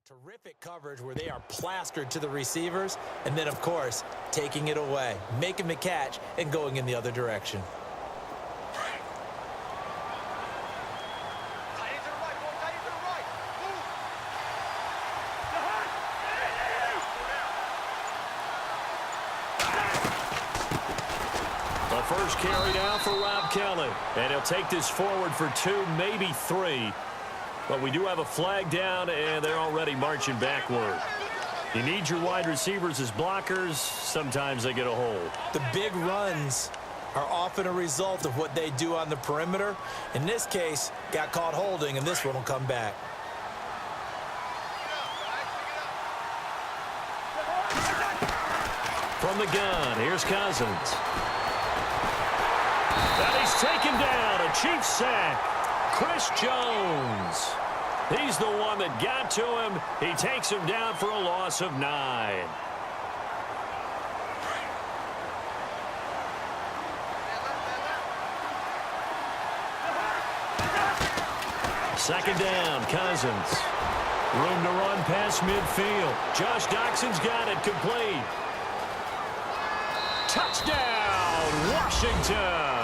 Terrific coverage where they are plastered to the receivers, and then, of course, taking it away, making the catch, and going in the other direction. The first carry down for Rob Kelly, and he'll take this forward for 2, maybe 3. But we do have a flag down, and they're already marching backward. You need your wide receivers as blockers. Sometimes they get a hold. The big runs are often a result of what they do on the perimeter. In this case, got caught holding, and this one will come back. From the gun, here's Cousins. And he's taken down, a Chiefs sack. Chris Jones. He's the one that got to him. He takes him down for a loss of 9. Second down, Cousins. Room to run past midfield. Josh Doxson's got it complete. Touchdown, Washington.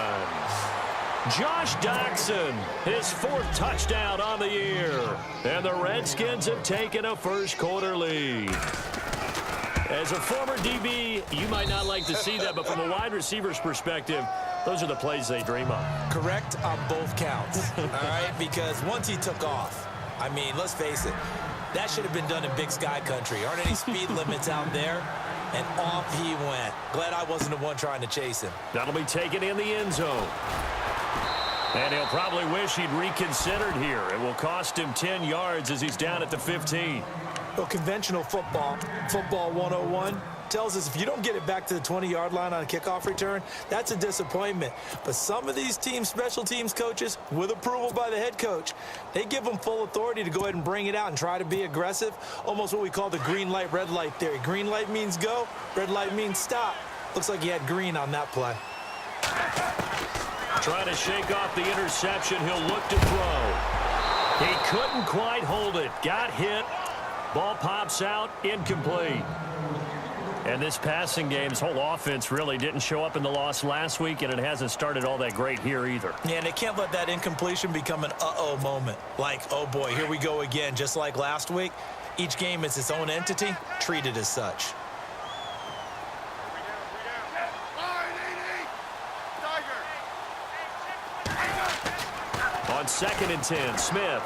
Josh Doxson, his 4th touchdown on the year. And the Redskins have taken a first-quarter lead. As a former DB, you might not like to see that, but from a wide receiver's perspective, those are the plays they dream of. Correct on both counts, all right? Because once he took off, I mean, let's face it, that should have been done in Big Sky Country. Aren't any speed limits out there? And off he went. Glad I wasn't the one trying to chase him. That'll be taken in the end zone. And he'll probably wish he'd reconsidered here. It will cost him 10 yards as he's down at the 15. Well, conventional football 101, tells us if you don't get it back to the 20-yard line on a kickoff return, that's a disappointment. But some of these teams, special teams coaches, with approval by the head coach, they give them full authority to go ahead and bring it out and try to be aggressive, almost what we call the green light, red light theory. Green light means go, red light means stop. Looks like he had green on that play. Trying to shake off the interception. He'll look to throw. He couldn't quite hold it. Got hit. Ball pops out. Incomplete. And this passing game, this whole offense really didn't show up in the loss last week, and it hasn't started all that great here either. Yeah, and they can't let that incompletion become an uh-oh moment. Like, oh boy, here we go again, just like last week. Each game is its own entity, treated as such. On 2nd and 10, Smith.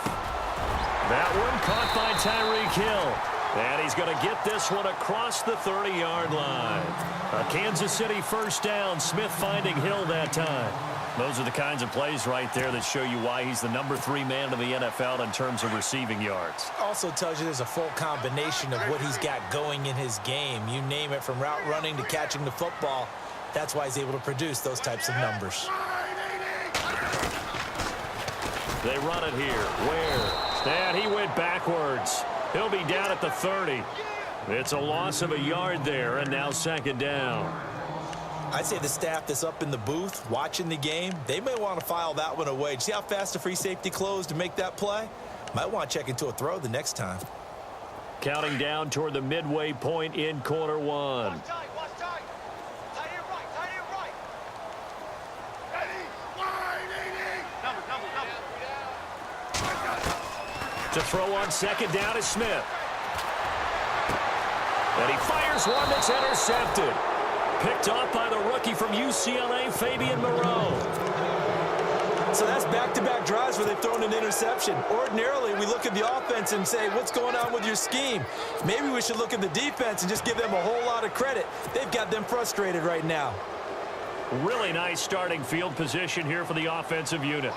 That one caught by Tyreek Hill. And he's going to get this one across the 30-yard line. A Kansas City first down. Smith finding Hill that time. Those are the kinds of plays right there that show you why he's the number 3 man in the NFL in terms of receiving yards. Also tells you there's a full combination of what he's got going in his game. You name it, from route running to catching the football. That's why he's able to produce those types of numbers. They run it here. Where? And he went backwards. He'll be down at the 30. It's a loss of a yard there, and now 2nd down. I'd say the staff that's up in the booth watching the game, they may want to file that one away. See how fast the free safety closed to make that play? Might want to check into a throw the next time. Counting down toward the midway point in quarter 1. To throw on 2nd down is Smith. And he fires one that's intercepted. Picked off by the rookie from UCLA, Fabian Moreau. So that's back-to-back drives where they've thrown an interception. Ordinarily, we look at the offense and say, what's going on with your scheme? Maybe we should look at the defense and just give them a whole lot of credit. They've got them frustrated right now. Really nice starting field position here for the offensive unit.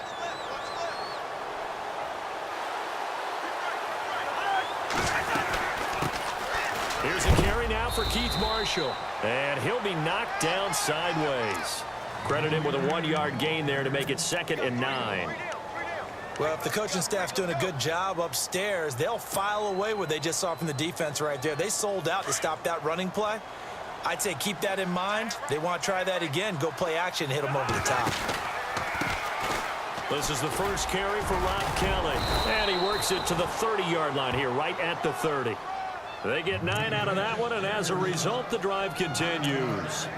Here's a carry now for Keith Marshall. And he'll be knocked down sideways. Credit him with a 1-yard gain there to make it 2nd and 9. Well, if the coaching staff's doing a good job upstairs, they'll file away what they just saw from the defense right there. They sold out to stop that running play. I'd say keep that in mind. They want to try that again. Go play action, hit them over the top. This is the first carry for Rob Kelly. And he works it to the 30-yard line here, right at the 30. They get 9 out of that one, and as a result, the drive continues.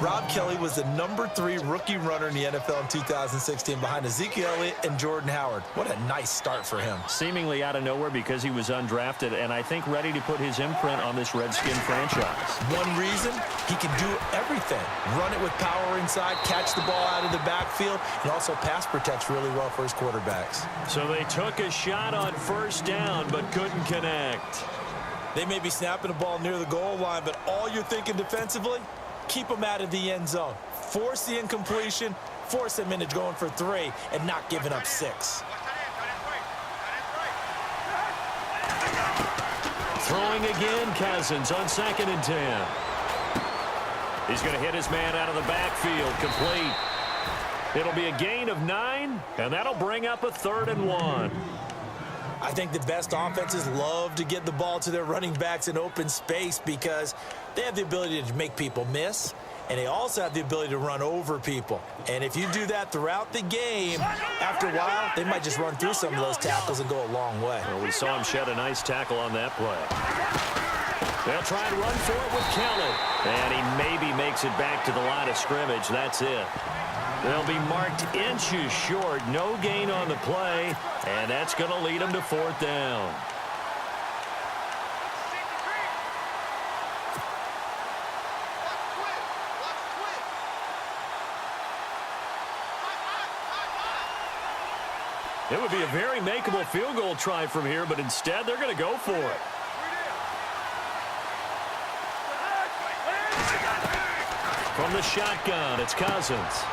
Rob Kelly was the #3 rookie runner in the NFL in 2016 behind Ezekiel Elliott and Jordan Howard. What a nice start for him. Seemingly out of nowhere because he was undrafted, and I think ready to put his imprint on this Redskin franchise. One reason, he can do everything. Run it with power inside, catch the ball out of the backfield, and also pass protects really well for his quarterbacks. So they took a shot on first down, but couldn't connect. They may be snapping the ball near the goal line, but all you're thinking defensively, keep them out of the end zone. Force the incompletion, force them into going for 3, and not giving up 6. Throwing again, Cousins on 2nd and 10. He's going to hit his man out of the backfield, complete. It'll be a gain of 9, and that'll bring up a 3rd and 1. I think the best offenses love to get the ball to their running backs in open space because they have the ability to make people miss, and they also have the ability to run over people. And if you do that throughout the game, after a while, they might just run through some of those tackles and go a long way. Well, we saw him shed a nice tackle on that play. They'll try and run for it with Kelly. And he maybe makes it back to the line of scrimmage. That's it. They'll be marked inches short. No gain on the play. And that's going to lead them to 4th down. It would be a very makeable field goal try from here, but instead they're going to go for it. From the shotgun, it's Cousins.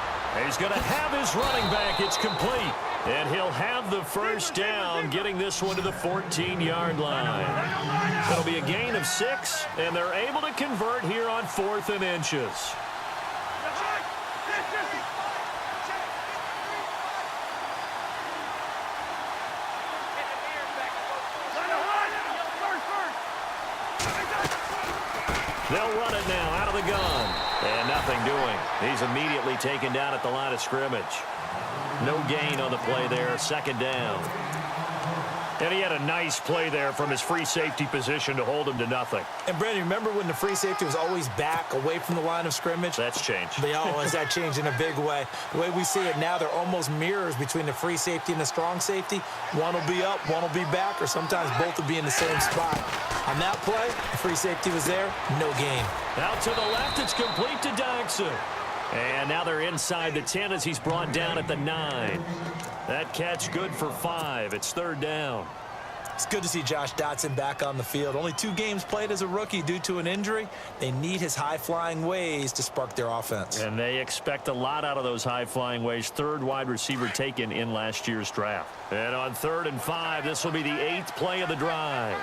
He's going to have his running back. It's complete. And he'll have the first down, getting this one to the 14-yard line. It'll be a gain of 6, and they're able to convert here on 4th and inches. They'll run it now out of the gun. And nothing doing. He's immediately taken down at the line of scrimmage. No gain on the play there. 2nd down. And he had a nice play there from his free safety position to hold him to nothing. And, Brandon, remember when the free safety was always back away from the line of scrimmage? That's changed. Has that changed in a big way? The way we see it now, they're almost mirrors between the free safety and the strong safety. One will be up, one will be back, or sometimes both will be in the same spot. On that play, the free safety was there, no gain. Out to the left, it's complete to Dodson. And now they're inside the 10 as he's brought down at the 9. That catch good for 5. It's 3rd down. It's good to see Josh Dotson back on the field. Only 2 games played as a rookie due to an injury. They need his high-flying ways to spark their offense. And they expect a lot out of those high-flying ways. 3rd wide receiver taken in last year's draft. And on 3rd and 5, this will be the 8th play of the drive.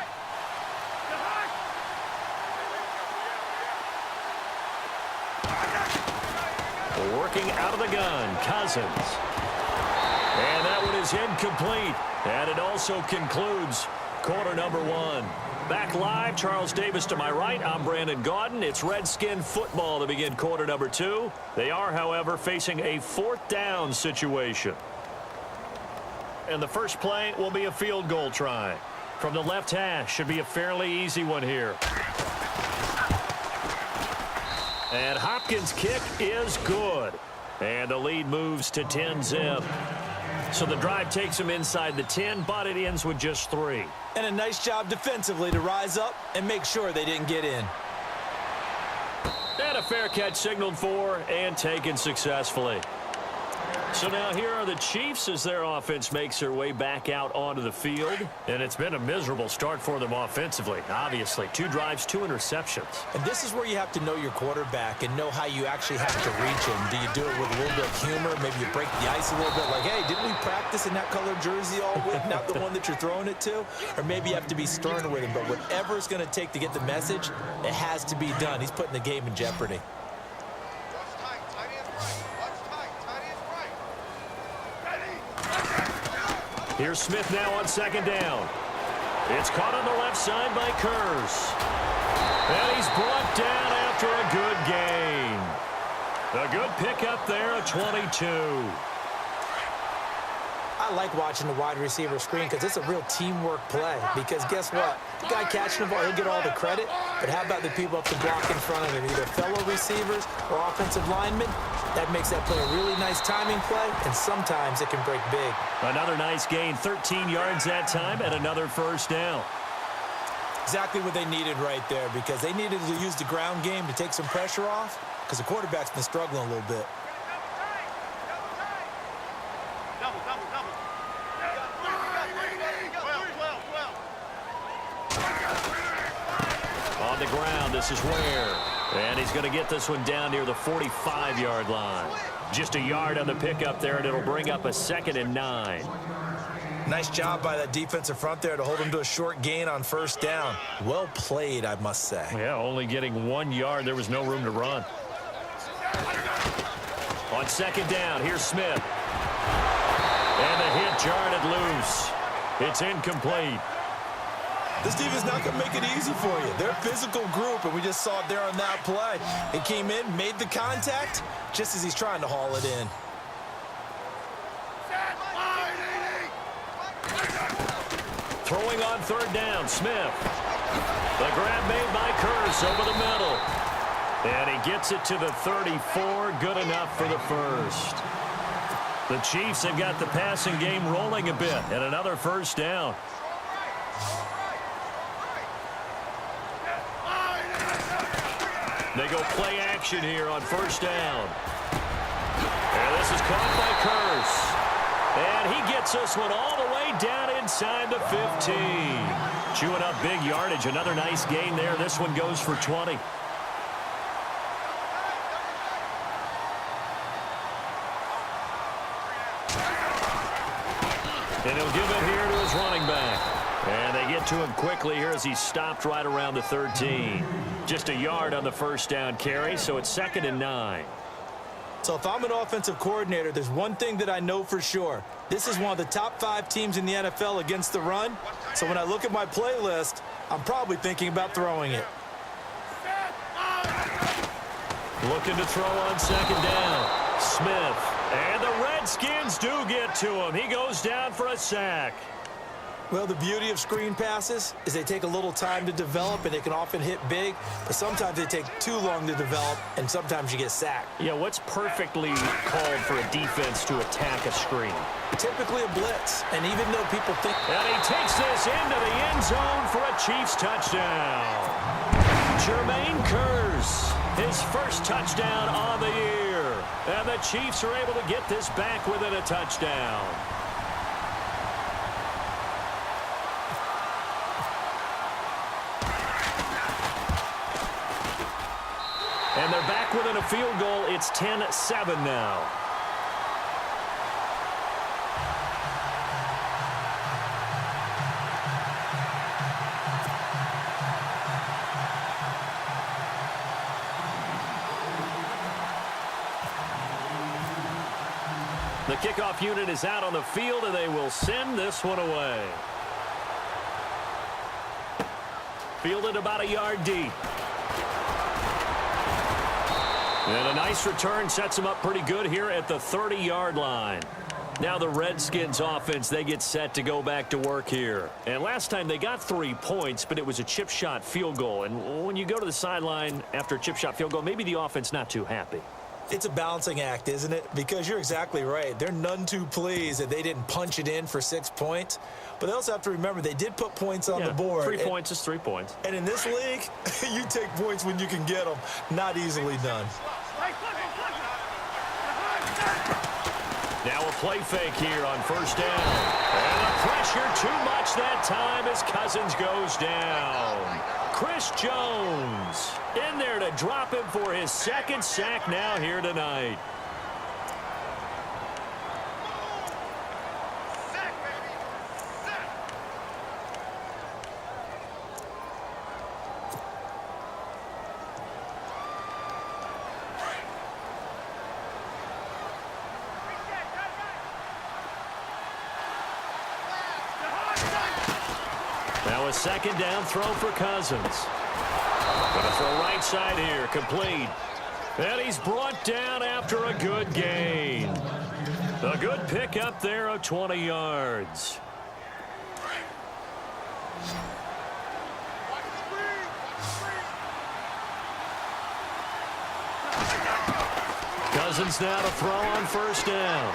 Working out of the gun, Cousins. And that one is incomplete. And it also concludes quarter number 1. Back live, Charles Davis to my right. I'm Brandon Gaudin. It's Redskin football to begin quarter number 2. They are, however, facing a 4th down situation. And the first play will be a field goal try. From the left hash, should be a fairly easy one here. And Hopkins' kick is good. And the lead moves to 10-zip. So the drive takes him inside the 10, but it ends with just 3. And a nice job defensively to rise up and make sure they didn't get in. And a fair catch signaled for and taken successfully. So now here are the Chiefs as their offense makes their way back out onto the field. And it's been a miserable start for them offensively. Obviously, 2 drives, 2 interceptions. And this is where you have to know your quarterback and know how you actually have to reach him. Do you do it with a little bit of humor? Maybe you break the ice a little bit like, hey, didn't we practice in that colored jersey all week, not the one that you're throwing it to? Or maybe you have to be stern with him. But whatever it's going to take to get the message, it has to be done. He's putting the game in jeopardy. Here's Smith now on 2nd down. It's caught on the left side by Kurz. And he's brought down after a good gain. A good pickup there, a 22. I like watching the wide receiver screen because it's a real teamwork play. Because guess what? The guy catching the ball, he'll get all the credit. But how about the people up the block in front of him, either fellow receivers or offensive linemen? That makes that play a really nice timing play, and sometimes it can break big. Another nice gain, 13 yards that time, and another first down. Exactly what they needed right there, because they needed to use the ground game to take some pressure off, because the quarterback's been struggling a little bit. On the ground, this is Ware. And he's going to get this one down near the 45-yard line. Just a yard on the pickup there, and it'll bring up a 2nd and 9. Nice job by that defensive front there to hold him to a short gain on first down. Well played, I must say. Yeah, only getting 1 yard. There was no room to run. On 2nd down, here's Smith. And the hit jarred it loose. It's incomplete. This defense not going to make it easy for you. They're a physical group, and we just saw it there on that play. It came in, made the contact, just as he's trying to haul it in. Throwing on 3rd down, Smith. The grab made by Curse over the middle. And he gets it to the 34, good enough for the first. The Chiefs have got the passing game rolling a bit, and another first down. They go play action here on first down. And this is caught by Curse. And he gets this one all the way down inside the 15. Chewing up big yardage. Another nice gain there. This one goes for 20. And he'll give it here to his running back. And they get to him quickly here as he stopped right around the 13. Just a yard on the first down carry, so it's 2nd and 9. So if I'm an offensive coordinator, there's one thing that I know for sure. This is one of the top 5 teams in the NFL against the run. So when I look at my playlist, I'm probably thinking about throwing it. Looking to throw on 2nd down. Smith. And the Redskins do get to him. He goes down for a sack. Well, the beauty of screen passes is they take a little time to develop, and they can often hit big, but sometimes they take too long to develop, and sometimes you get sacked. Yeah, what's perfectly called for a defense to attack a screen? Typically a blitz, and even though people think... And he takes this into the end zone for a Chiefs touchdown. Jermaine Curse, his first touchdown on the year. And the Chiefs are able to get this back within a touchdown. And they're back within a field goal. It's 10-7 now. The kickoff unit is out on the field, and they will send this one away. Fielded about a yard deep. And a nice return sets him up pretty good here at the 30-yard line. Now the Redskins offense, they get set to go back to work here. And last time they got 3 points, but it was a chip shot field goal. And when you go to the sideline after a chip shot field goal, maybe the offense not too happy. It's a balancing act, isn't it? Because you're exactly right. They're none too pleased that they didn't punch it in for 6 points. But they also have to remember they did put points on the board. 3 points is 3 points. And in this league, you take points when you can get them. Not easily done. Now a play fake here on first down. And the pressure too much that time as Cousins goes down. Chris Jones in there to drop him for his 2nd sack now here tonight. Now a 2nd down throw for Cousins. Gonna throw right side here, complete. And he's brought down after a good gain. A good pick up there of 20 yards. Cousins now to throw on first down.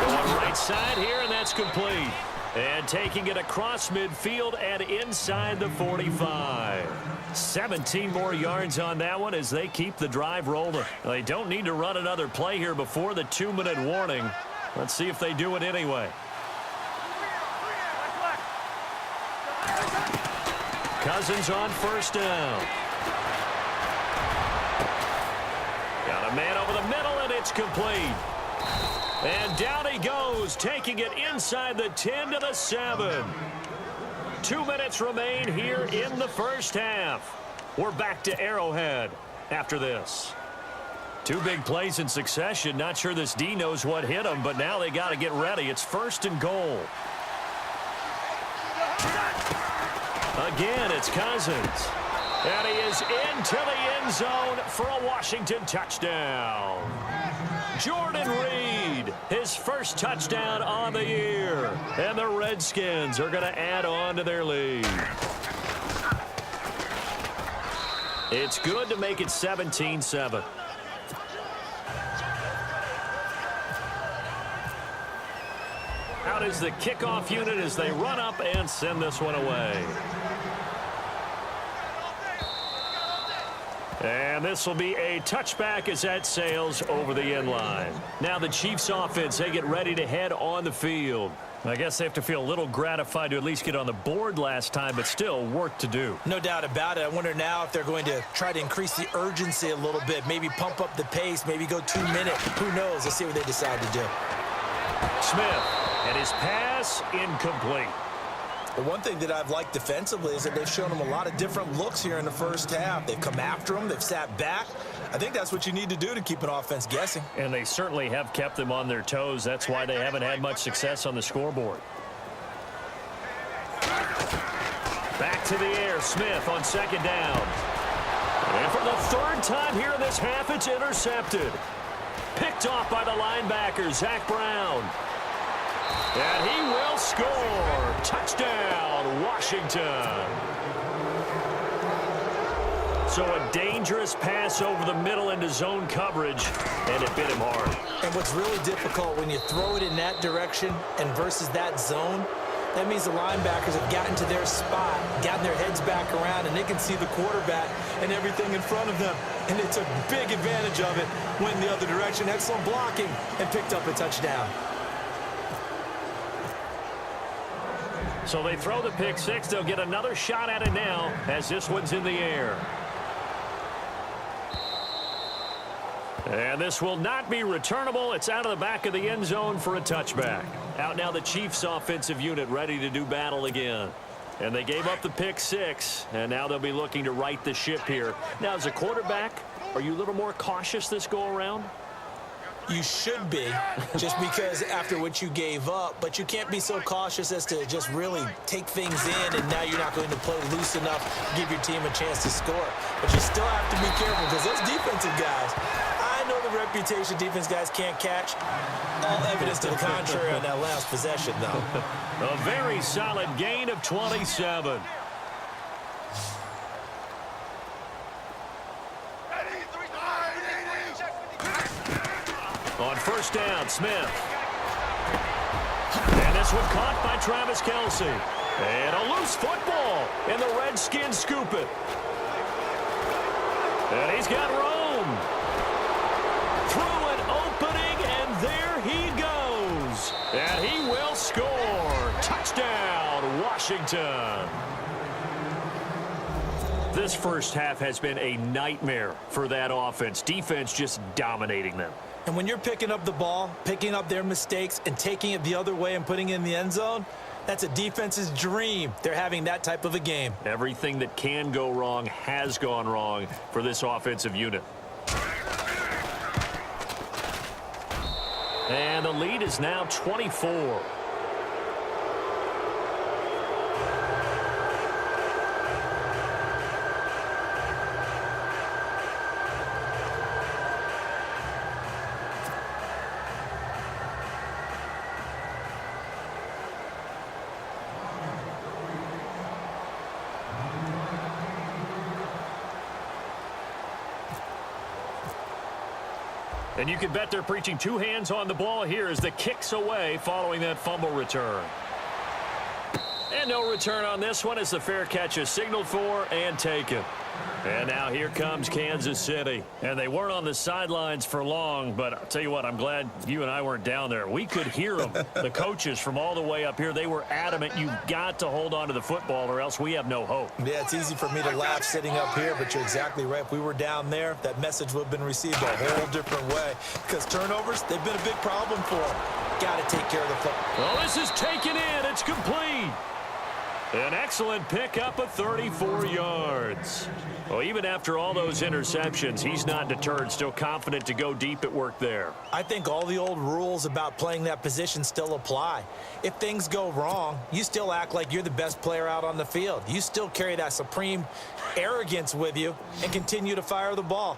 Going right side here, and that's complete. And taking it across midfield and inside the 45. 17 more yards on that one as they keep the drive rolling. They don't need to run another play here before the 2-minute warning. Let's see if they do it anyway. Cousins on first down. Got a man over the middle, and it's complete. And down he goes, taking it inside the 10 to the 7. 2 minutes remain here in the first half. We're back to Arrowhead after this. 2 big plays in succession. Not sure this D knows what hit him, but now they got to get ready. It's 1st and goal. Again, it's Cousins. And he is into the end zone for a Washington touchdown. Jordan Reed, his first touchdown on the year. And the Redskins are going to add on to their lead. It's good to make it 17-7. Out is the kickoff unit as they run up and send this one away. And this will be a touchback as that sails over the end line. Now the Chiefs offense, they get ready to head on the field. I guess they have to feel a little gratified to at least get on the board last time, but still work to do. No doubt about it. I wonder now if they're going to try to increase the urgency a little bit, maybe pump up the pace, maybe go 2 minutes. Who knows? Let's see what they decide to do. Smith, and his pass incomplete. But one thing that I've liked defensively is that they've shown them a lot of different looks here in the first half. They've come after them. They've sat back. I think that's what you need to do to keep an offense guessing. And they certainly have kept them on their toes. That's why they haven't had much success on the scoreboard. Back to the air. Smith on 2nd down. And for the 3rd time here in this half, it's intercepted. Picked off by the linebacker, Zach Brown. And he will score. Touchdown, Washington. So a dangerous pass over the middle into zone coverage, and it bit him hard. And what's really difficult when you throw it in that direction and versus that zone, that means the linebackers have gotten to their spot, gotten their heads back around, and they can see the quarterback and everything in front of them. And they took big advantage of it, went in the other direction. Excellent blocking, and picked up a touchdown. So they throw the pick six. They'll get another shot at it now as this one's in the air. And this will not be returnable. It's out of the back of the end zone for a touchback. Out now the Chiefs offensive unit ready to do battle again. And they gave up the pick six, and now they'll be looking to right the ship here. Now, as a quarterback, are you a little more cautious this go-around? You should be, just because after what you gave up, but you can't be so cautious as to just really take things in, and now you're not going to play loose enough to give your team a chance to score. But you still have to be careful because those defensive guys, I know the reputation defense guys can't catch. All evidence to the contrary on that last possession, though. A very solid gain of 27. On first down, Smith. And this one caught by Travis Kelce. And a loose football. And the Redskins scoop it. And he's got room. Through an opening, and there he goes. And he will score. Touchdown, Washington. This first half has been a nightmare for that offense. Defense just dominating them. And when you're picking up the ball, picking up their mistakes, and taking it the other way and putting it in the end zone, that's a defense's dream. They're having that type of a game. Everything that can go wrong has gone wrong for this offensive unit. And the lead is now 24. And you can bet they're preaching two hands on the ball here as the kick's away following that fumble return. And no return on this one as the fair catch is signaled for and taken. And now here comes Kansas City. And they weren't on the sidelines for long, but I'll tell you what, I'm glad you and I weren't down there. We could hear them. The coaches from all the way up here, they were adamant, you've got to hold on to the football or else we have no hope. Yeah, it's easy for me to laugh sitting up here, but you're exactly right. If we were down there, that message would have been received a whole different way. Because turnovers, they've been a big problem for them. Got to take care of the football. Well, this is taken in. It's complete. An excellent pickup of 34 yards. Well, even after all those interceptions, he's not deterred, still confident to go deep at work there. I think all the old rules about playing that position still apply. If things go wrong, you still act like you're the best player out on the field. You still carry that supreme arrogance with you and continue to fire the ball.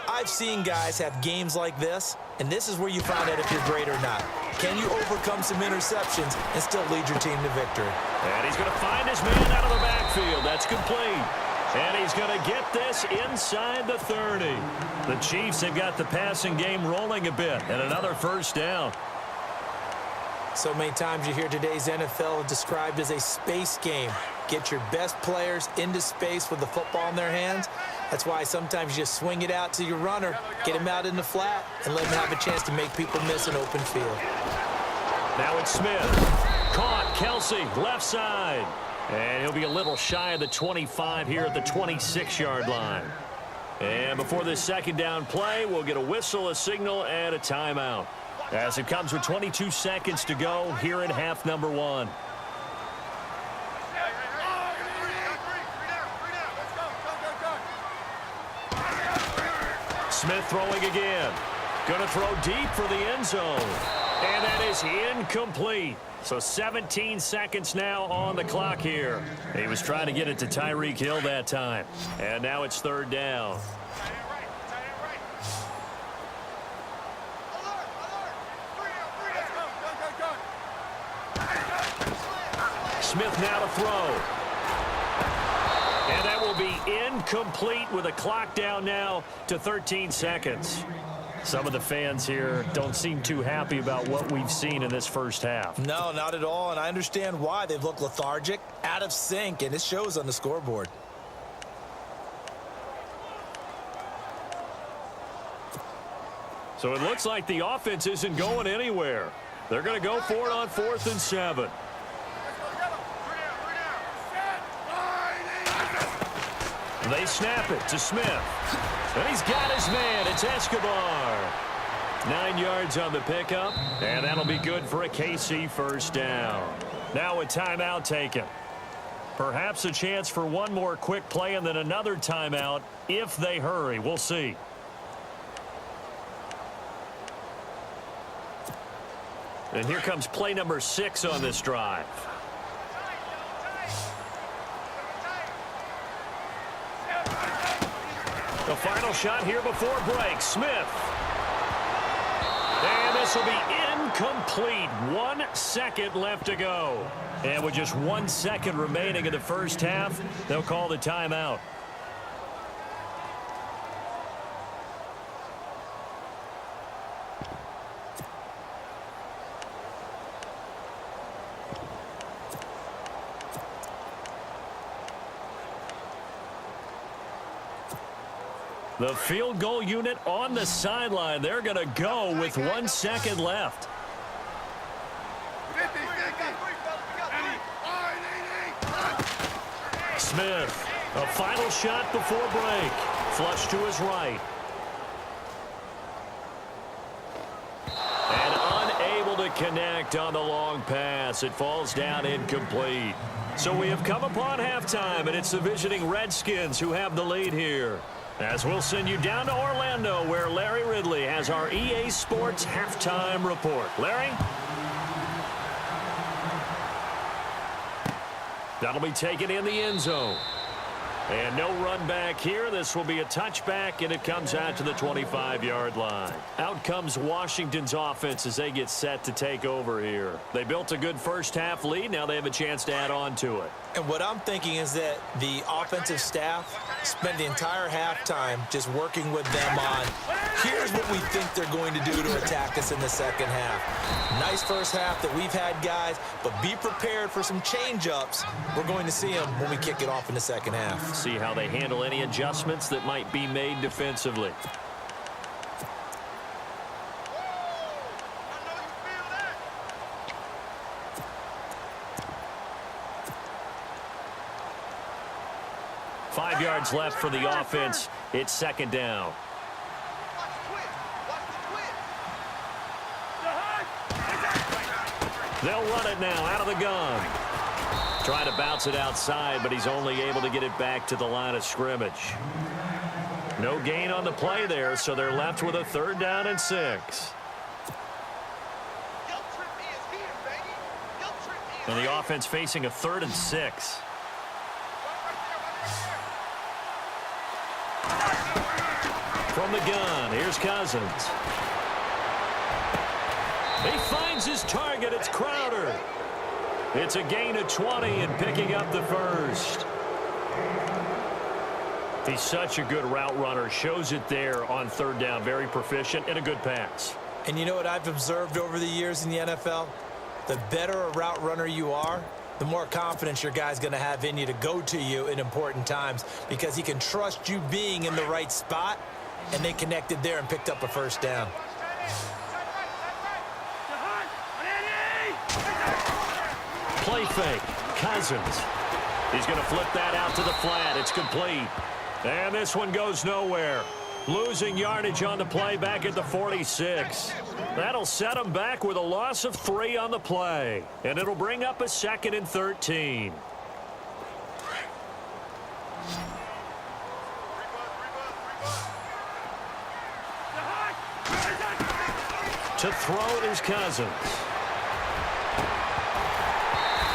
I've seen guys have games like this, and this is where you find out if you're great or not. Can you overcome some interceptions and still lead your team to victory? And he's going to find his man out of the backfield. That's complete. And he's going to get this inside the 30. The Chiefs have got the passing game rolling a bit, and another first down. So many times you hear today's NFL described as a space game. Get your best players into space with the football in their hands. That's why sometimes you just swing it out to your runner, get him out in the flat, and let him have a chance to make people miss an open field. Now it's Smith. Caught. Kelsey, left side. And he'll be a little shy of the 25 here at the 26-yard line. And before this second down play, we'll get a whistle, a signal, and a timeout. As it comes with 22 seconds to go here in half number one. Smith throwing again. Going to throw deep for the end zone. And that is incomplete. So 17 seconds now on the clock here. He was trying to get it to Tyreek Hill that time. And now it's third down. Smith now to throw. And that will be incomplete with a clock down now to 13 seconds. Some of the fans here don't seem too happy about what we've seen in this first half. No, not at all, and I understand why. They've looked lethargic, out of sync, and it shows on the scoreboard. So it looks like the offense isn't going anywhere. They're going to go for it on 4th and 7. They snap it to Smith. And he's got his man. It's Escobar. 9 yards on the pickup. And that'll be good for a KC first down. Now a timeout taken. Perhaps a chance for one more quick play and then another timeout if they hurry. We'll see. And here comes play number 6 on this drive. The final shot here before break. Smith. And this will be incomplete. 1 second left to go. And with just 1 second remaining in the first half, they'll call the timeout. The field goal unit on the sideline. They're going to go with 1 second left. Smith, a final shot before break. Flush to his right. And unable to connect on the long pass. It falls down incomplete. So we have come upon halftime, and it's the visiting Redskins who have the lead here. As we'll send you down to Orlando, where Larry Ridley has our EA Sports halftime report. Larry? That'll be taken in the end zone. And no run back here. This will be a touchback, and it comes out to the 25-yard line. Out comes Washington's offense as they get set to take over here. They built a good first-half lead. Now they have a chance to add on to it. And what I'm thinking is that the offensive staff spend the entire halftime just working with them on, here's what we think they're going to do to attack us in the second half. Nice first half that we've had, guys, but be prepared for some change-ups. We're going to see them when we kick it off in the second half. See how they handle any adjustments that might be made defensively. Five yards left for the offense. It's second down. They'll run it now out of the gun. Trying to bounce it outside, but he's only able to get it back to the line of scrimmage. No gain on the play there, so they're left with a 3rd down and 6. And the offense facing a 3rd and 6. From the gun, here's Cousins. He finds his target. It's Crowder. It's a gain of 20 and picking up the first. He's such a good route runner. Shows it there on 3rd down. Very proficient and a good pass. And you know what I've observed over the years in the NFL? The better a route runner you are, the more confidence your guy's going to have in you to go to you in important times because he can trust you being in the right spot, and they connected there and picked up a 1st down. Play fake. Cousins. He's going to flip that out to the flat. It's complete. And this one goes nowhere. Losing yardage on the play back at the 46. That'll set him back with a loss of 3 on the play. And it'll bring up a 2nd and 13. To throw is Cousins.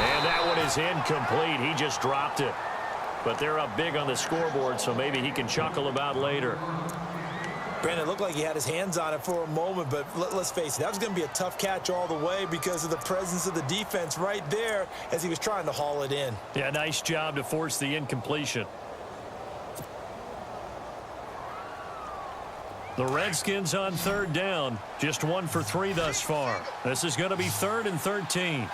And that one is incomplete. He just dropped it. But they're up big on the scoreboard, so maybe he can chuckle about later. Brandon, it looked like he had his hands on it for a moment, but let's face it, that was going to be a tough catch all the way because of the presence of the defense right there as he was trying to haul it in. Yeah, nice job to force the incompletion. The Redskins on 3rd down, just 1 for 3 thus far. This is going to be 3rd and 13.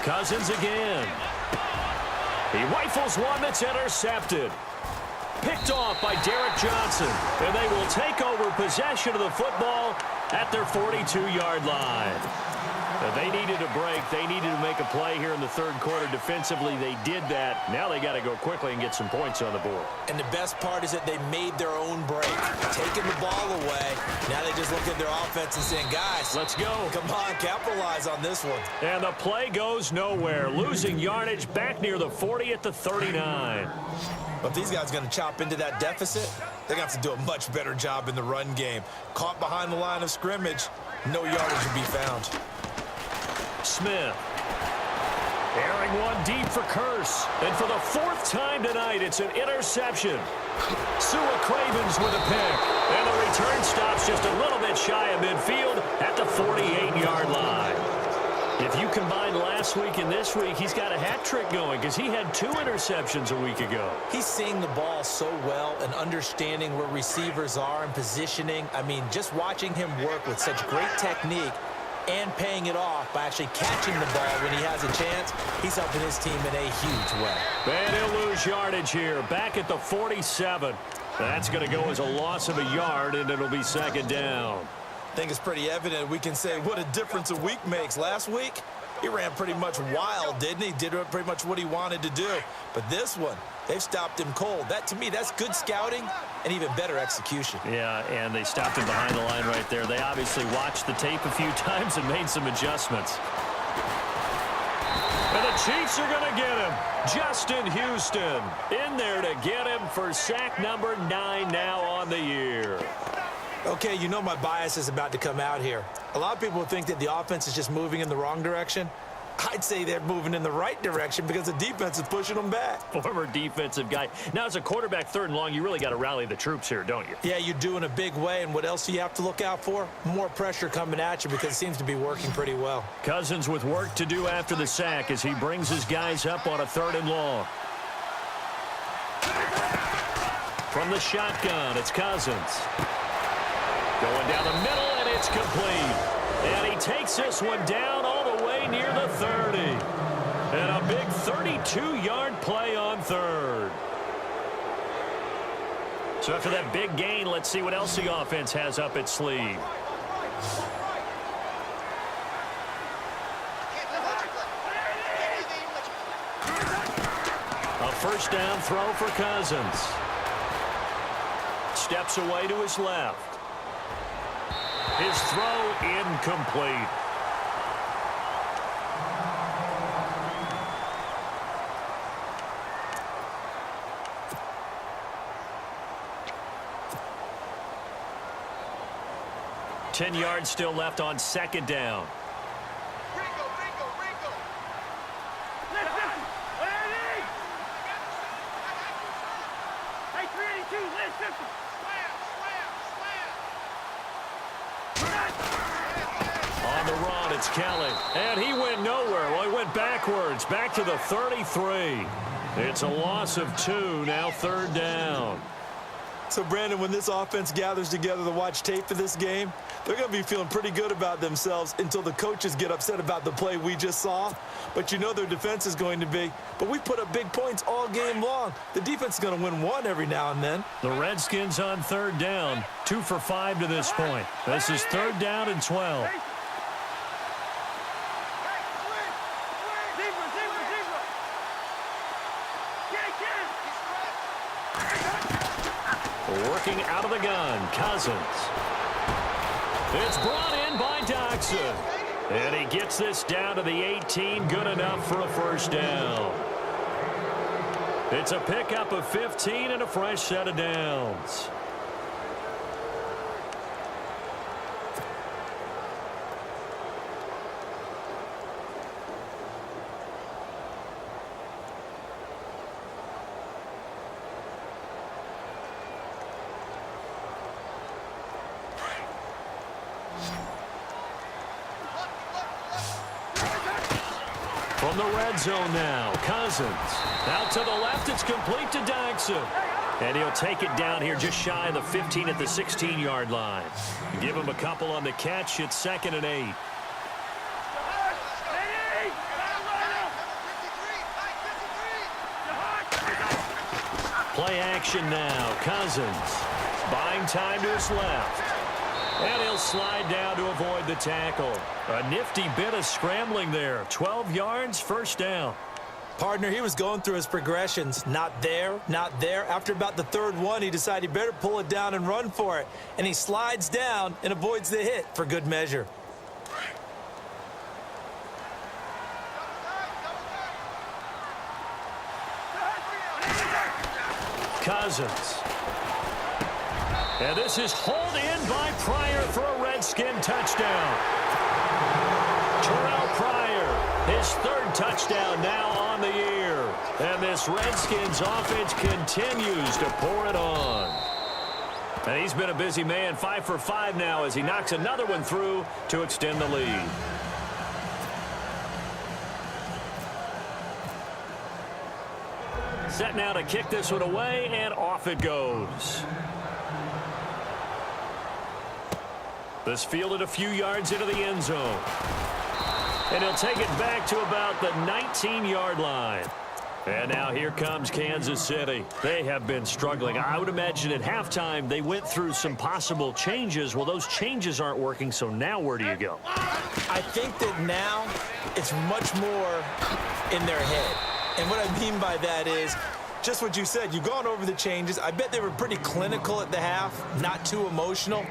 Cousins again. He rifles one that's intercepted. Picked off by Derek Johnson. And they will take over possession of the football at their 42-yard line. They needed a break. They needed to make a play here in the 3rd quarter. Defensively, they did that. Now they got to go quickly and get some points on the board. And the best part is that they made their own break. Taking the ball away. Now they just look at their offense and saying, guys, let's go. Come on, capitalize on this one. And the play goes nowhere. Losing yardage back near the 40 at the 39. But if these guys are going to chop into that deficit, they're going to have to do a much better job in the run game. Caught behind the line of scrimmage, no yardage will be found. Smith. Airing one deep for Curse. And for the 4th time tonight, it's an interception. Sua Cravens with a pick. And the return stops just a little bit shy of midfield at the 48-yard line. If you combine last week and this week, he's got a hat trick going because he had 2 interceptions a week ago. He's seeing the ball so well and understanding where receivers are and positioning. I mean, just watching him work with such great technique and paying it off by actually catching the ball when he has a chance, he's helping his team in a huge way. And he'll lose yardage here, back at the 47. That's going to go as a loss of a yard, and it'll be 2nd down. I think it's pretty evident. We can say what a difference a week makes. Last week, he ran pretty much wild, didn't he? Did pretty much what he wanted to do. But this one, they've stopped him cold. That, to me, that's good scouting and even better execution. Yeah, and they stopped him behind the line right there. They obviously watched the tape a few times and made some adjustments. And the Chiefs are going to get him. Justin Houston in there to get him for sack number 9 now on the year. Okay, you know my bias is about to come out here. A lot of people think that the offense is just moving in the wrong direction. I'd say they're moving in the right direction because the defense is pushing them back. Former defensive guy. Now, as a quarterback, 3rd and long, you really got to rally the troops here, don't you? Yeah, you do in a big way. And what else do you have to look out for? More pressure coming at you because it seems to be working pretty well. Cousins with work to do after the sack as he brings his guys up on a 3rd and long. From the shotgun, it's Cousins. Going down the middle, and it's complete. And he takes this one down all the way near the 30. And a big 32-yard play on 3rd. So after that big gain, let's see what else the offense has up its sleeve. A 1st down throw for Cousins. Steps away to his left. His throw incomplete. Ten yards still left on 2nd down. On the run, it's Kelly. And he went nowhere. Well, he went backwards, back to the 33. It's a loss of 2, now 3rd down. So, Brandon, when this offense gathers together to watch tape for this game, they're going to be feeling pretty good about themselves until the coaches get upset about the play we just saw. But you know their defense is going to be. But we put up big points all game long. The defense is going to win one every now and then. The Redskins on 3rd down, 2 for 5 to this point. This is 3rd down and 12. Working out of the gun, Cousins. It's brought in by Doxson. And he gets this down to the 18, good enough for a 1st down. It's a pickup of 15 and a fresh set of downs. From the red zone now, Cousins. Out to the left, it's complete to Doxson. And he'll take it down here just shy of the 15 at the 16-yard line. Give him a couple on the catch. It's 2nd and 8. Play action now, Cousins. Buying time to his left. And he'll slide down to avoid the tackle. A nifty bit of scrambling there. 12 yards, 1st down. Partner, he was going through his progressions. Not there, not there. After about the 3rd one, he decided he better pull it down and run for it. And he slides down and avoids the hit for good measure. Cousins. And this is hauled in by Pryor for a Redskin touchdown. Terrell Pryor, his 3rd touchdown now on the year. And this Redskins offense continues to pour it on. And he's been a busy man, 5 for 5 now as he knocks another one through to extend the lead. Set now to kick this one away, and off it goes. This fielded a few yards into the end zone. And he'll take it back to about the 19-yard line. And now here comes Kansas City. They have been struggling. I would imagine at halftime they went through some possible changes. Well, those changes aren't working, so now where do you go? I think that now it's much more in their head. And what I mean by that is just what you said. You've gone over the changes. I bet they were pretty clinical at the half, not too emotional.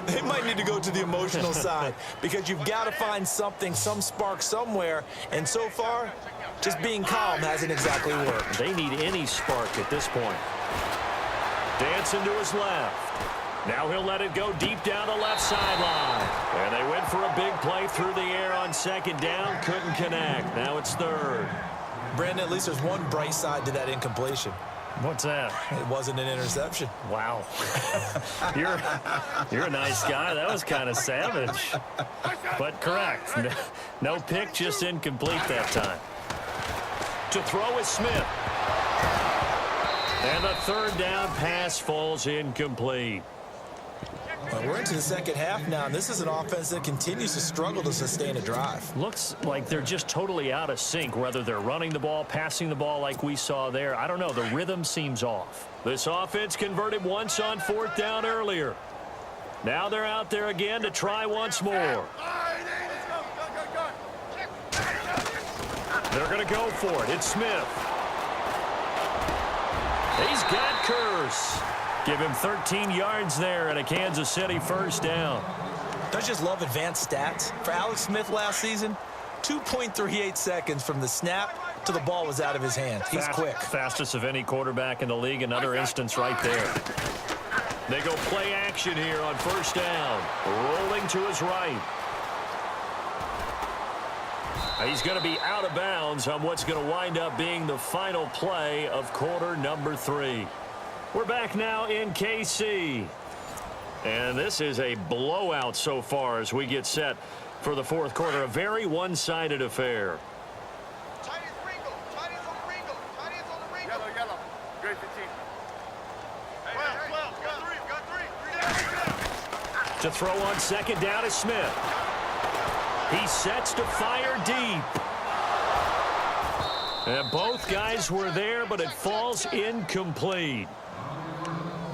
They might need to go to the emotional side because you've got to find something, some spark somewhere. And so far, just being calm hasn't exactly worked. They need any spark at this point. Dancing to his left. Now he'll let it go deep down the left sideline. And they went for a big play through the air on second down. Couldn't connect. Now it's third. Brandon, at least there's one bright side to that incompletion. What's that? It wasn't an interception. Wow. You're a nice guy. That was kind of savage. But correct. No pick, just incomplete that time. To throw is Smith. And the third down pass falls incomplete. Well, we're into the second half now, and this is an offense that continues to struggle to sustain a drive. Looks like they're just totally out of sync, whether they're running the ball, passing the ball like we saw there. I don't know. The rhythm seems off. This offense converted once on fourth down earlier. Now they're out there again to try once more. They're going to go for it. It's Smith. He's got Curse. Give him 13 yards there and a Kansas City first down. Don't you just love advanced stats? For Alex Smith last season, 2.38 seconds from the snap to the ball was out of his hands. He's quick. Fastest of any quarterback in the league. Another instance right there. They go play action here on first down. Rolling to his right. He's going to be out of bounds on what's going to wind up being the final play of quarter number 3. We're back now in KC. And this is a blowout so far as we get set for the fourth quarter. A very one-sided affair. To throw on second down is Smith. He sets to fire deep. And both guys were there, but it falls incomplete.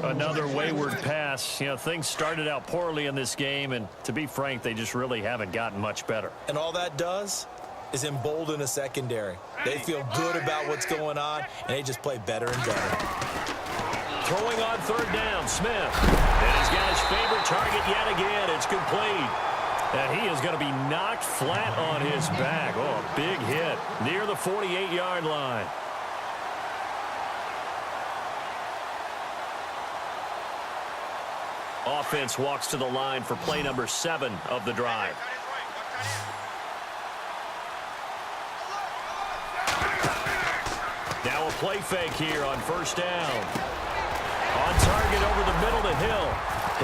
Another wayward pass. You know, things started out poorly in this game, and to be frank, they just really haven't gotten much better. And all that does is embolden a secondary. They feel good about what's going on, and they just play better and better. Throwing on third down, Smith. And he's got his favorite target yet again. It's complete. And he is going to be knocked flat on his back. Oh, a big hit near the 48-yard line. Offense walks to the line for play number 7 of the drive. Now a play fake here on first down. On target over the middle to Hill.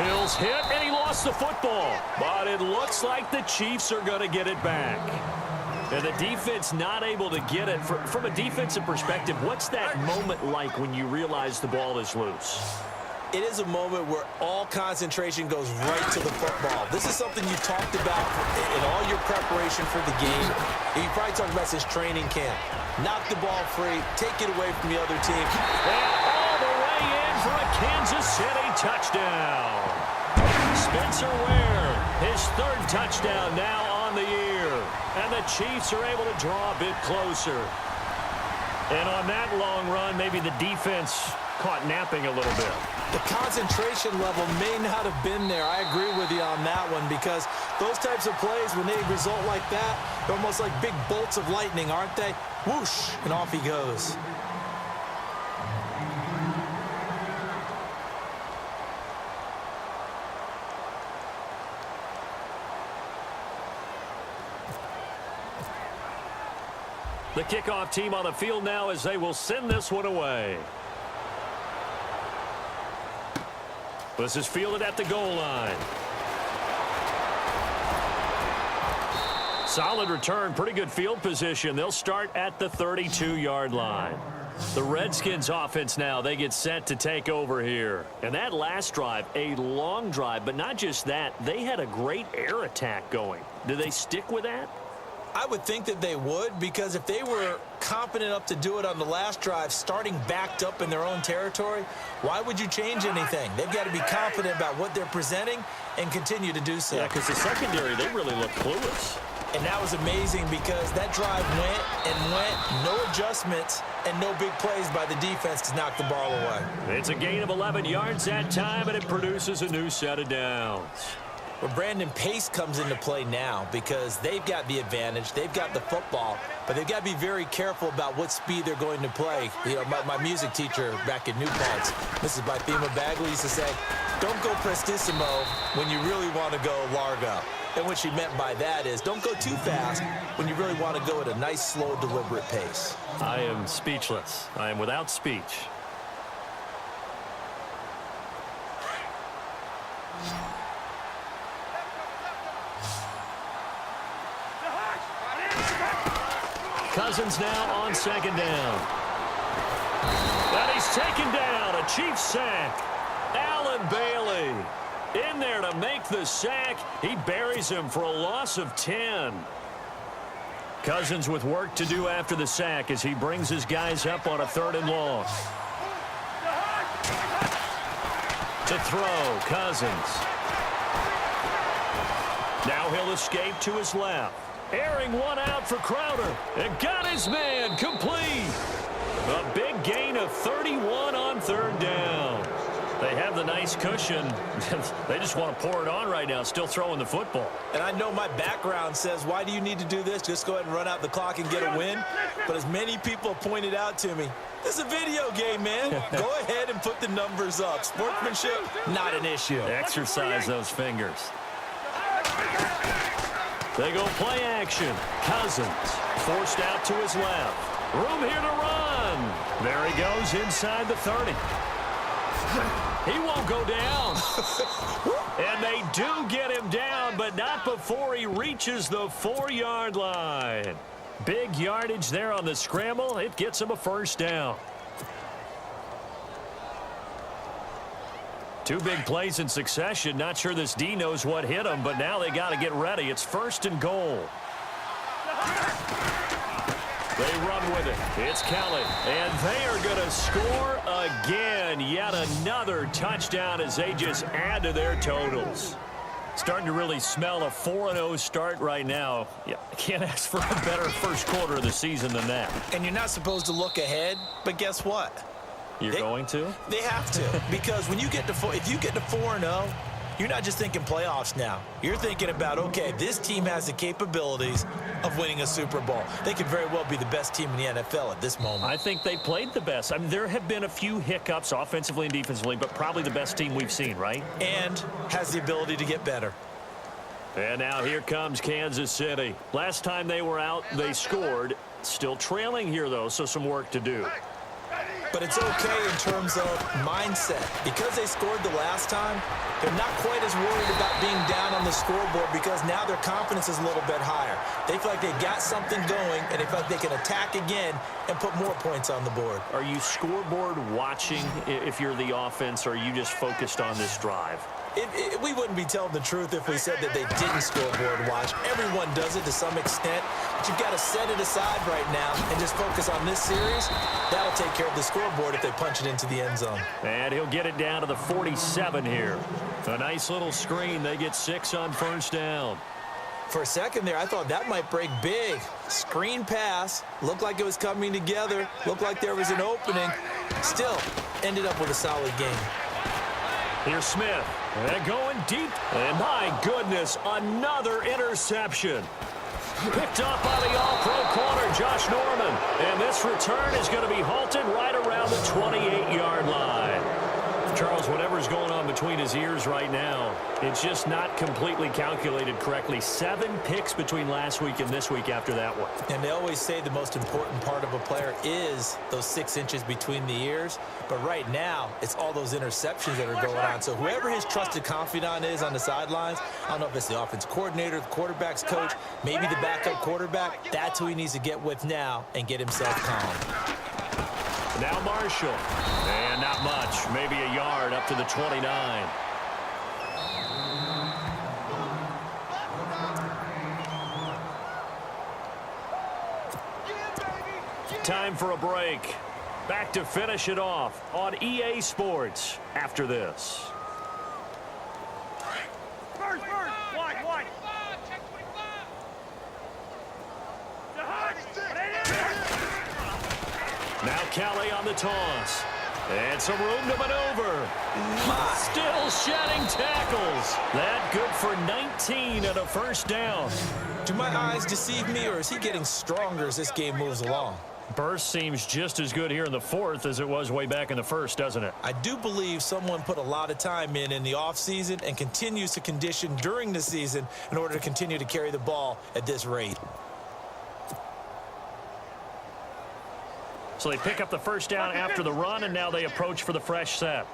Hill's hit, and he lost the football. But it looks like the Chiefs are going to get it back. And the defense not able to get it. From a defensive perspective, what's that moment like when you realize the ball is loose? It is a moment where all concentration goes right to the football. This is something you talked about in all your preparation for the game. You probably talked about this training camp. Knock the ball free, take it away from the other team. And all the way in for a Kansas City touchdown. Spencer Ware, his third touchdown now on the year. And the Chiefs are able to draw a bit closer. And on that long run, maybe the defense caught napping a little bit. The concentration level may not have been there. I agree with you on that one, because those types of plays, when they result like that, they're almost like big bolts of lightning, aren't they? Whoosh, and off he goes. The kickoff team on the field now as they will send this one away. This is fielded at the goal line. Solid return, pretty good field position. They'll start at the 32-yard line. The Redskins offense now, they get set to take over here. And that last drive, a long drive, but not just that, they had a great air attack going. Do they stick with that? I would think that they would, because if they were confident enough to do it on the last drive, starting backed up in their own territory, why would you change anything? They've got to be confident about what they're presenting and continue to do so. Yeah, because the secondary, they really look clueless. And that was amazing, because that drive went and went, no adjustments and no big plays by the defense to knock the ball away. It's a gain of 11 yards that time, and it produces a new set of downs. Well, Brandon, pace comes into play now because they've got the advantage. They've got the football, but they've got to be very careful about what speed they're going to play. You know, my music teacher back in New Paltz, Mrs. Bythema Bagley, used to say, don't go prestissimo when you really want to go largo. And what she meant by that is don't go too fast when you really want to go at a nice, slow, deliberate pace. I am speechless. I am without speech. Cousins now on second down. And he's taken down. A Chiefs sack. Allen Bailey in there to make the sack. He buries him for a loss of 10. Cousins with work to do after the sack as he brings his guys up on a 3rd and long. To throw, Cousins. Now he'll escape to his left. Airing one out for Crowder. And got his man complete. A big gain of 31 on 3rd down. They have the nice cushion. They just want to pour it on right now, still throwing the football. And I know my background says, why do you need to do this? Just go ahead and run out the clock and get a win. But as many people pointed out to me, this is a video game, man. Go ahead and put the numbers up. Sportsmanship, not an issue. Exercise those fingers. They go play action. Cousins forced out to his left. Room here to run. There he goes inside the 30. He won't go down. And they do get him down, but not before he reaches the 4-yard line. Big yardage there on the scramble. It gets him a 1st down. 2 big plays in succession. Not sure this D knows what hit him, but now they got to get ready. It's 1st and goal. They run with it. It's Kelly. And they are going to score again. Yet another touchdown as they just add to their totals. Starting to really smell a 4-0 start right now. Yeah, can't ask for a better first quarter of the season than that. And you're not supposed to look ahead, but guess what? You're going to? They have to. Because when you get to if you get to 4-0, you're not just thinking playoffs now. You're thinking about, okay, this team has the capabilities of winning a Super Bowl. They could very well be the best team in the NFL at this moment. I think they played the best. I mean, there have been a few hiccups offensively and defensively, but probably the best team we've seen, right? And has the ability to get better. And now here comes Kansas City. Last time they were out, they scored. Still trailing here, though, so some work to do. But it's okay in terms of mindset. Because they scored the last time, they're not quite as worried about being down on the scoreboard because now their confidence is a little bit higher. They feel like they've got something going, and they feel like they can attack again and put more points on the board. Are you scoreboard watching if you're the offense, or are you just focused on this drive? We wouldn't be telling the truth if we said that they didn't scoreboard watch. Everyone does it to some extent, but you've got to set it aside right now and just focus on this series. That'll take care of the scoreboard if they punch it into the end zone. And he'll get it down to the 47 here. A nice little screen. They get 6 on 1st down. For a second there, I thought that might break big. Screen pass. Looked like it was coming together. Looked like there was an opening. Still, ended up with a solid game. Here's Smith. And going deep. And my goodness, another interception. Picked up by the all-pro corner, Josh Norman. And this return is going to be halted right around the 28-yard line. Charles, whatever's going on between his ears right now, it's just not completely calculated correctly. 7 picks between last week and this week after that one. And they always say the most important part of a player is those 6 inches between the ears. But right now, it's all those interceptions that are going on. So whoever his trusted confidant is on the sidelines, I don't know if it's the offense coordinator, the quarterback's coach, maybe the backup quarterback, that's who he needs to get with now and get himself calm. Now Marshall. And not much. Maybe a yard up to the 29. Time for a break. Back to finish it off on EA Sports after this. Wide. Now Kelly on the toss. And some room to maneuver. Still shedding tackles. That good for 19 and a first down. Do my eyes deceive me, or is he getting stronger as this game moves along? Burst seems just as good here in the fourth as it was way back in the first, doesn't it? I do believe someone put a lot of time in the offseason and continues to condition during the season in order to continue to carry the ball at this rate. So they pick up the first down after the run, and now they approach for the fresh set.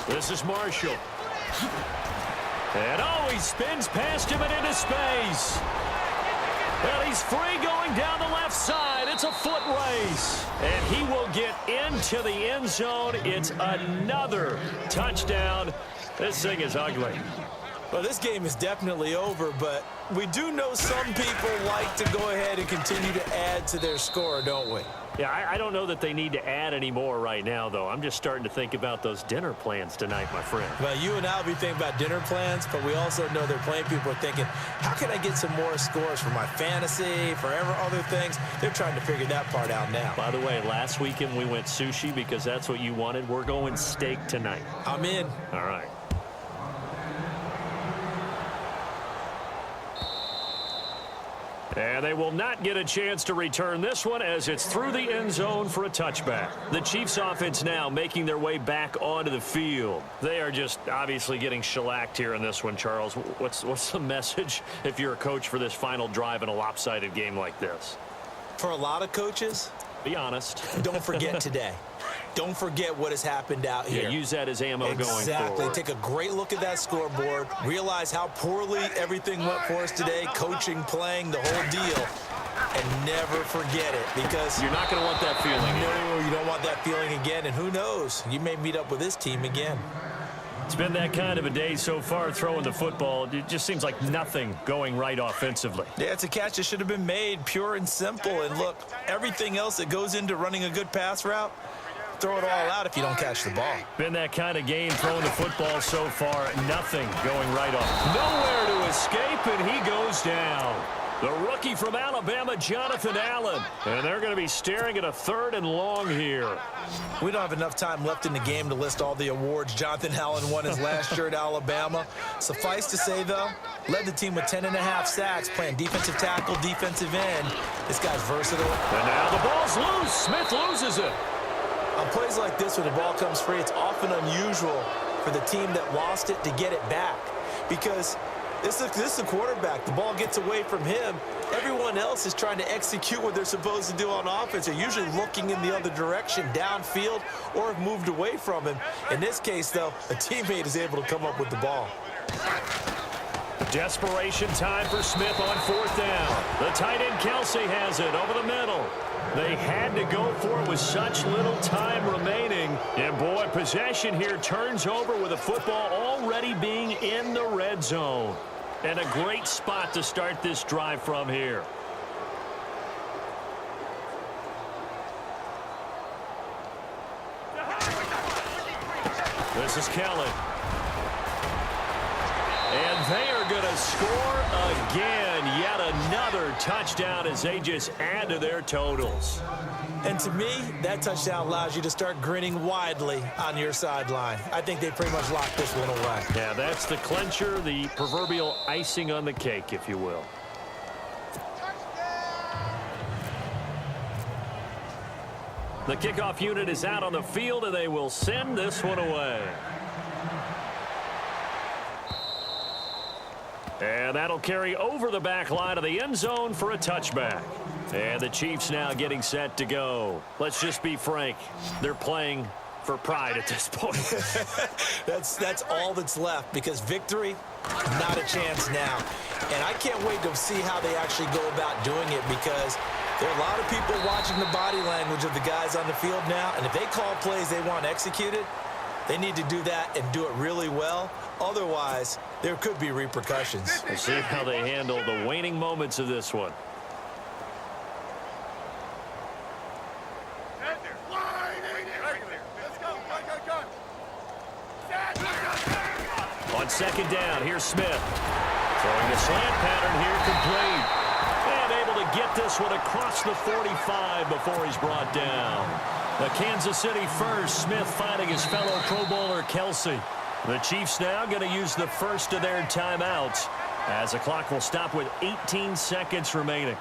This is Marshall. And oh, he spins past him and into space. And he's free going down the left side. It's a foot race. And he will get into the end zone. It's another touchdown. This thing is ugly. Well, this game is definitely over, but we do know some people like to go ahead and continue to add to their score, don't we? Yeah, I don't know that they need to add any more right now, though. I'm just starting to think about those dinner plans tonight, my friend. Well, you and I will be thinking about dinner plans, but we also know they're playing people are thinking, how can I get some more scores for my fantasy, for other things? They're trying to figure that part out now. By the way, last weekend we went sushi because that's what you wanted. We're going steak tonight. I'm in. All right. And they will not get a chance to return this one as it's through the end zone for a touchback. The Chiefs offense now making their way back onto the field. They are just obviously getting shellacked here in this one, Charles. What's the message if you're a coach for this final drive in a lopsided game like this? For a lot of coaches, be honest. Don't forget today. Don't forget what has happened out here. Yeah, use that as ammo going forward. Exactly. Take a great look at that scoreboard. Realize how poorly everything went for us today. Coaching, playing, the whole deal. And never forget it, because you're not going to want that feeling. No, you don't want that feeling again. And who knows? You may meet up with this team again. It's been that kind of a day so far throwing the football. It just seems like nothing going right offensively. Yeah, it's a catch that should have been made, pure and simple. And look, everything else that goes into running a good pass route, throw it all out if you don't catch the ball. Been that kind of game throwing the football so far. Nothing going right off. Nowhere to escape, and he goes down. The rookie from Alabama, Jonathan Allen. And they're going to be staring at a 3rd and long here. We don't have enough time left in the game to list all the awards Jonathan Allen won his last year at Alabama. Suffice to say, though, led the team with 10.5 sacks, playing defensive tackle, defensive end. This guy's versatile. And now the ball's loose. Smith loses it. On plays like this, when the ball comes free, it's often unusual for the team that lost it to get it back, because this is a quarterback. The ball gets away from him. Everyone else is trying to execute what they're supposed to do on offense. They're usually looking in the other direction, downfield, or have moved away from him. In this case, though, a teammate is able to come up with the ball. Desperation time for Smith on 4th down. The tight end Kelsey has it over the middle. They had to go for it with such little time remaining. And, boy, possession here turns over with the football already being in the red zone. And a great spot to start this drive from here. This is Kelly. And they are going to score again. Yet another touchdown as they just add to their totals. And to me, that touchdown allows you to start grinning widely on your sideline. I think they pretty much locked this one away. Yeah, that's the clincher, the proverbial icing on the cake, if you will. The kickoff unit is out on the field, and they will send this one away. And that'll carry over the back line of the end zone for a touchback. And the Chiefs now getting set to go. Let's just be frank. They're playing for pride at this point. That's all that's left, because victory, not a chance now. And I can't wait to see how they actually go about doing it, because there are a lot of people watching the body language of the guys on the field now. And if they call plays they want executed, they need to do that and do it really well. Otherwise, there could be repercussions. We'll see how they handle the waning moments of this one. On 2nd down, here's Smith. Throwing the slant pattern here complete. And able to get this one across the 45 before he's brought down. The Kansas City first, Smith finding his fellow Pro Bowler Kelsey. The Chiefs now going to use the first of their timeouts as the clock will stop with 18 seconds remaining.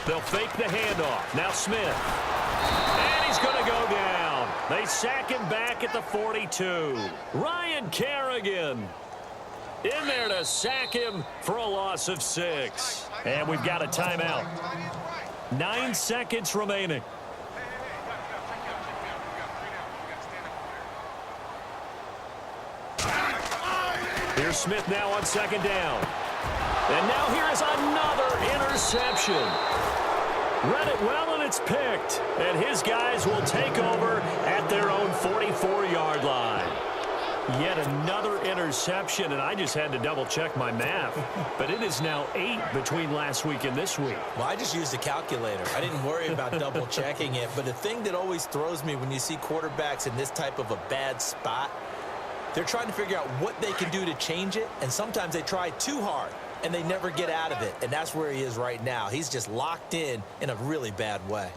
They'll fake the handoff. Now Smith. And he's going to go down. They sack him back at the 42. Ryan Kerrigan in there to sack him for a loss of 6. And we've got a timeout. 9 seconds remaining. Here's Smith now on second down. And now here is another interception. Read it well, and it's picked. And his guys will take over at their own 44-yard line. Yet another interception, and I just had to double-check my math. But it is now 8 between last week and this week. Well, I just used a calculator. I didn't worry about double-checking it. But the thing that always throws me when you see quarterbacks in this type of a bad spot, they're trying to figure out what they can do to change it, and sometimes they try too hard, and they never get out of it. And that's where he is right now. He's just locked in a really bad way.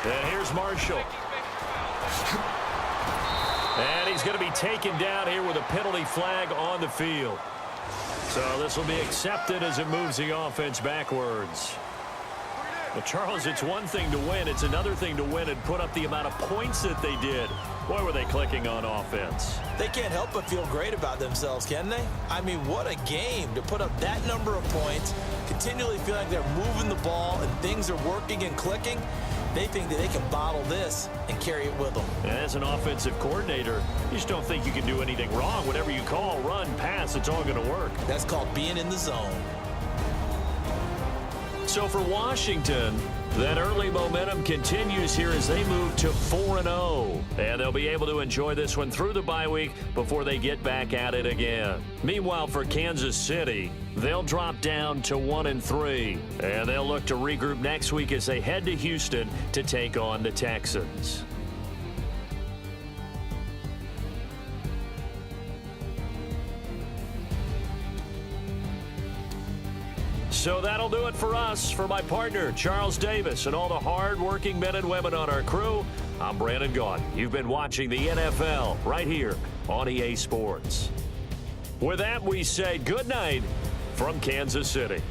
And here's Marshall. And he's going to be taken down here with a penalty flag on the field. So this will be accepted as it moves the offense backwards. Well, Charles, it's one thing to win. It's another thing to win and put up the amount of points that they did. Boy, were they clicking on offense. They can't help but feel great about themselves, can they? I mean, what a game to put up that number of points, continually feel like they're moving the ball and things are working and clicking. They think that they can bottle this and carry it with them. And as an offensive coordinator, you just don't think you can do anything wrong. Whatever you call, run, pass, it's all going to work. That's called being in the zone. So for Washington, that early momentum continues here as they move to 4-0. And they'll be able to enjoy this one through the bye week before they get back at it again. Meanwhile, for Kansas City, they'll drop down to 1-3. And they'll look to regroup next week as they head to Houston to take on the Texans. So that'll do it for us. For my partner, Charles Davis, and all the hard-working men and women on our crew, I'm Brandon Gaudin. You've been watching the NFL right here on EA Sports. With that, we say good night from Kansas City.